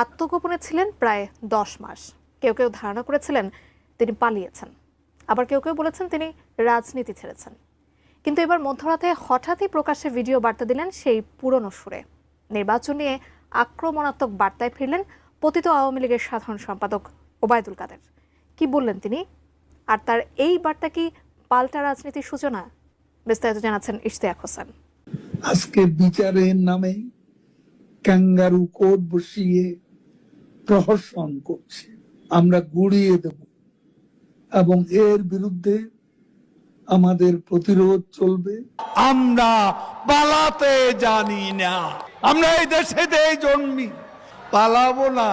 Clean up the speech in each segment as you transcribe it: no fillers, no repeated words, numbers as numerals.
আত্মগোপনে ছিলেন প্রায় 10 মাস। কেউ কেউ ধারণা করেছিলেন তিনি পালিয়েছেন, আবার কেউ কেউ বলেছেন তিনি রাজনীতি ছেড়েছেন। কিন্তু এবার মধ্যরাতে হঠাৎই প্রকাশ্যে ভিডিও বার্তা দিলেন সেই পুরনো সুরে। নির্বাচন নিয়ে আক্রমণাত্মক বার্তায় ফিরলেন পতিত আওয়ামী লীগের সাধারণ সম্পাদক ওবায়দুল কাদের। কি বললেন তিনি, আর তার এই বার্তা কি পাল্টা রাজনীতির সূচনা? বিস্তারিত জানাচ্ছেন ইশতিয়াক হোসেন। আজকে বিচারের নামে ক্যাঙ্গারু কোর্ট বসিয়ে প্রহসন করছে, আমরা গুড়িয়ে দেব এবং এর বিরুদ্ধে আমাদের প্রতিরোধ চলবে। আমরা পালাতে জানি না, আমরা এই দেশেতেই জন্মি, পালাবো না।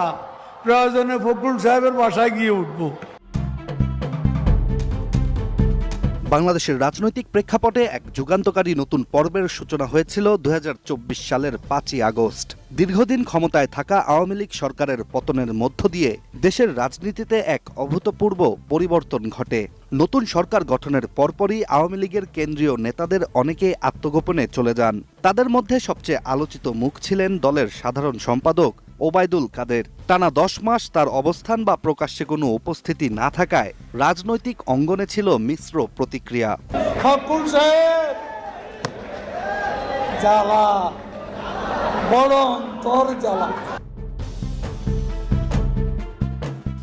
প্রয়োজনে ফখরুল সাহেবের বাসায় গিয়ে উঠবো। বাংলাদেশের রাজনৈতিক প্রেক্ষাপটে এক যুগান্তকারী নতুন পর্বের সূচনা হয়েছিল 2024 সালের 5ই আগস্ট। দীর্ঘদিন ক্ষমতায় থাকা আওয়ামী লীগ সরকারের পতনের মধ্য দিয়ে দেশের রাজনীতিতে এক অভূতপূর্ব পরিবর্তন ঘটে। নতুন সরকার গঠনের পরপরই আওয়ামী লীগের কেন্দ্রীয় নেতাদের অনেকে আত্মগোপনে চলে যান। তাদের মধ্যে সবচেয়ে আলোচিত মুখ ছিলেন দলের সাধারণ সম্পাদক ওবায়দুল কাদের। টানা 10 মাস তার অবস্থান বা প্রকাশ্যে কোনো উপস্থিতি না থাকায় রাজনৈতিক অঙ্গনে ছিল মিশ্র প্রতিক্রিয়া। ফখরুল সাহেব জ্বালা, বড় অন্তর জ্বালা।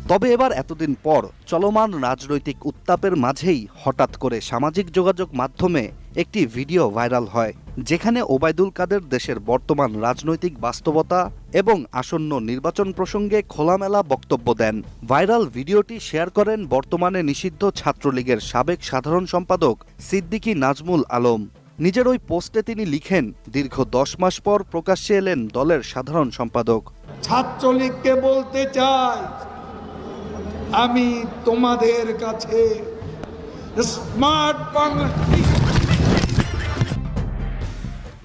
তবে এবার এতদিন পর চলমান রাজনৈতিক উত্তাপের মাঝেই হঠাৎ করে সামাজিক যোগাযোগ মাধ্যমে একটি ভিডিও ভাইরাল হয়, যেখানে ওবায়দুল কাদের দেশের বর্তমান রাজনৈতিক বাস্তবতা এবং আসন্ন নির্বাচন প্রসঙ্গে খোলামেলা বক্তব্য দেন। ভাইরাল ভিডিওটি শেয়ার করেন বর্তমানে নিষিদ্ধ ছাত্রলীগের সাবেক সাধারণ সম্পাদক সিদ্দিকী নাজমুল আলম। নিজের ওই পোস্টে তিনি লিখেন, দীর্ঘ 10 মাস পর প্রকাশ্যে এলেন দলের সাধারণ সম্পাদক। ছাত্রলীগকে বলতে চাই, আমি তোমাদের কাছে স্মার্ট বাংলাদেশ।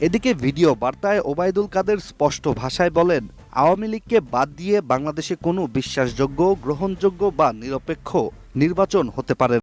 এদিকে ভিডিও বার্তায় ওবায়দুল কাদের স্পষ্ট ভাষায় বলেন, আওয়ামী লীগকে বাদ দিয়ে বাংলাদেশে কোনো বিশ্বাসযোগ্য, গ্রহণযোগ্য বা নিরপেক্ষ নির্বাচন হতে পারে